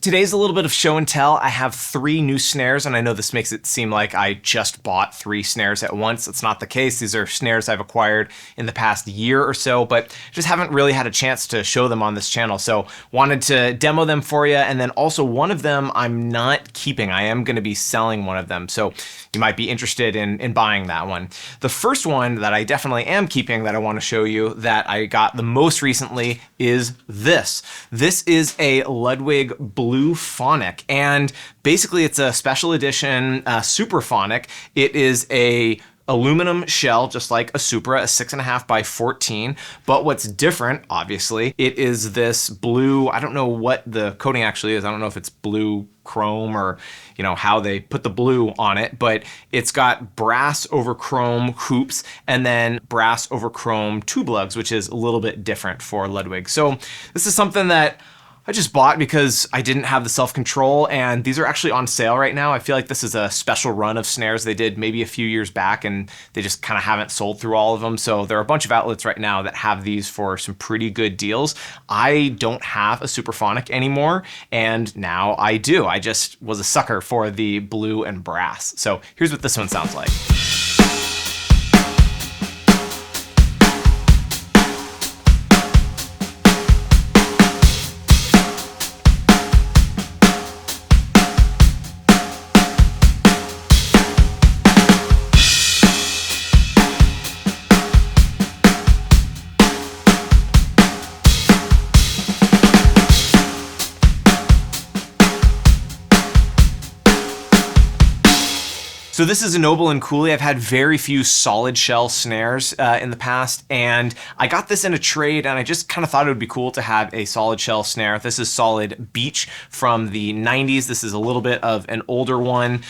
Today's a little bit of show and tell. I have 3 new snares, and I know this makes it seem like I just bought 3 snares at once. It's not the case. These are snares I've acquired in the past year or so, but just haven't really had a chance to show them on this channel. So wanted to demo them for you, and then also one of them I'm not keeping. I am going to be selling one of them, so you might be interested in buying that one. The first one that I definitely am keeping that I want to show you that I got the most recently is this. This is a Ludwig Blue Phonic, and basically it's a special edition Super Phonic. It is a aluminum shell, just like a Supra, a 6.5 by 14. But what's different, obviously, it is this blue, I don't know what the coating actually is. I don't know if it's blue chrome or, you know, how they put the blue on it, but it's got brass over chrome hoops and then brass over chrome tube lugs, which is a little bit different for Ludwig. So this is something that I just bought because I didn't have the self-control, and these are actually on sale right now. I feel like this is a special run of snares they did maybe a few years back, and they just kind of haven't sold through all of them. So there are a bunch of outlets right now that have these for some pretty good deals. I don't have a Superphonic anymore, and now I do. I just was a sucker for the blue and brass. So here's what this one sounds like. So this is a Noble and Cooley. I've had very few solid shell snares in the past, and I got this in a trade, and I just kind of thought it would be cool to have a solid shell snare. This is Solid Beach from the 90s. This is a little bit of an older one,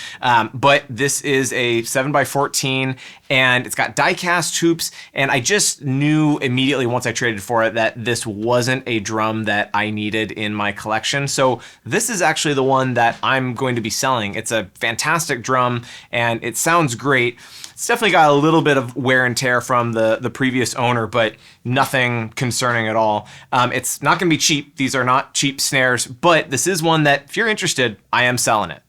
but this is a 7 by 14, and it's got die-cast hoops, and I just knew immediately once I traded for it that this wasn't a drum that I needed in my collection. So this is actually the one that I'm going to be selling. It's a fantastic drum, and it sounds great. It's definitely got a little bit of wear and tear from the previous owner, but nothing concerning at all. It's not gonna be cheap. These are not cheap snares, but this is one that if you're interested, I am selling it.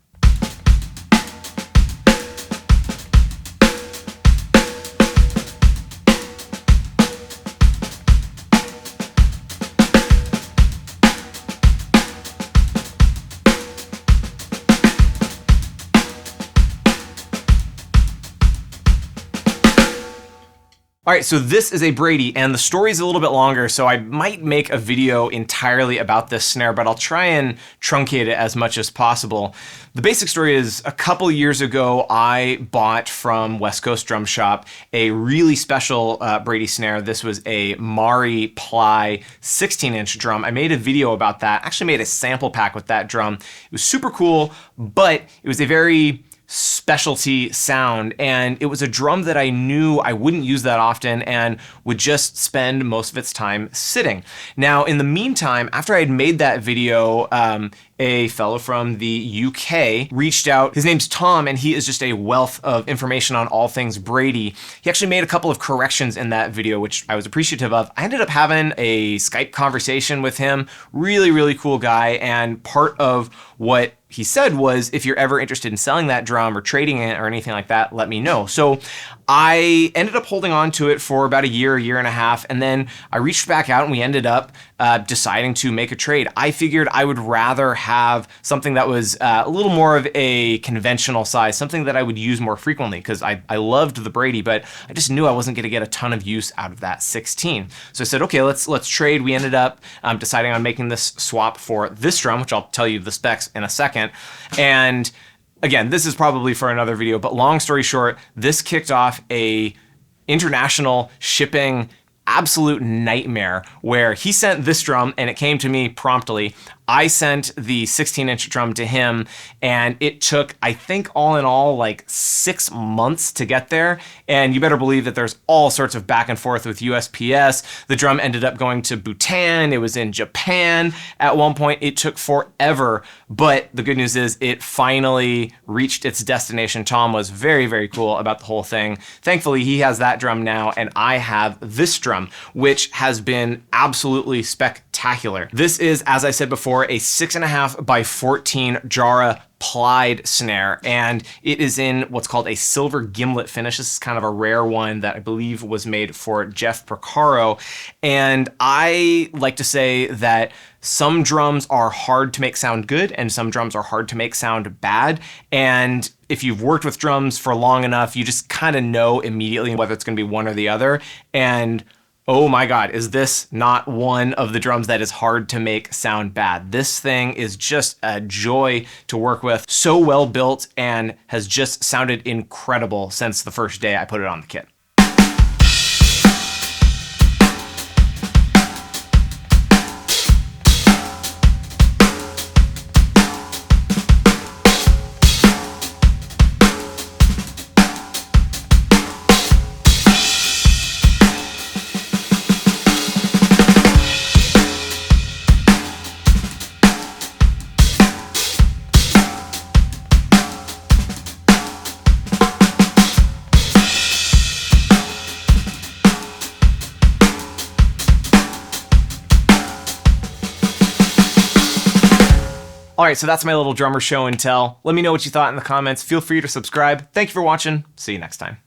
All right, so this is a Brady, and the story's a little bit longer, so I might make a video entirely about this snare, but I'll try and truncate it as much as possible. The basic story is a couple years ago, I bought from West Coast Drum Shop a really special Brady snare. This was a Marri ply 16-inch drum. I made a video about that, actually made a sample pack with that drum. It was super cool, but it was a very specialty sound, and it was a drum that I knew I wouldn't use that often and would just spend most of its time sitting. Now, in the meantime, after I had made that video, a fellow from the UK reached out. His name's Tom, and he is just a wealth of information on all things Brady. He actually made a couple of corrections in that video, which I was appreciative of. I ended up having a Skype conversation with him. Really, really cool guy, and part of what he said was, if you're ever interested in selling that drum or trading it or anything like that, let me know. So I ended up holding on to it for about a year and a half, and then I reached back out and we ended up deciding to make a trade. I figured I would rather have something that was a little more of a conventional size, something that I would use more frequently, because I loved the Brady, but I just knew I wasn't gonna get a ton of use out of that 16. So I said, okay, let's trade. We ended up deciding on making this swap for this drum, which I'll tell you the specs in a second. And again, this is probably for another video, but long story short, this kicked off a international shipping absolute nightmare where he sent this drum and it came to me promptly. I sent the 16-inch drum to him, and it took, I think all in all, like 6 months to get there. And you better believe that there's all sorts of back and forth with USPS. The drum ended up going to Bhutan. It was in Japan at one point. It took forever, but the good news is it finally reached its destination. Tom was very, very cool about the whole thing. Thankfully, he has that drum now, and I have this drum, which has been absolutely spectacular spectacular. This is, as I said before, a 6.5 by 14 Jara plied snare, and it is in what's called a silver gimlet finish. This is kind of a rare one that I believe was made for Jeff Porcaro. And I like to say that some drums are hard to make sound good and some drums are hard to make sound bad. And if you've worked with drums for long enough, you just kind of know immediately whether it's going to be one or the other. And oh my God, is this not one of the drums that is hard to make sound bad? This thing is just a joy to work with. So well built and has just sounded incredible since the first day I put it on the kit. All right, so that's my little drummer show and tell. Let me know what you thought in the comments. Feel free to subscribe. Thank you for watching. See you next time.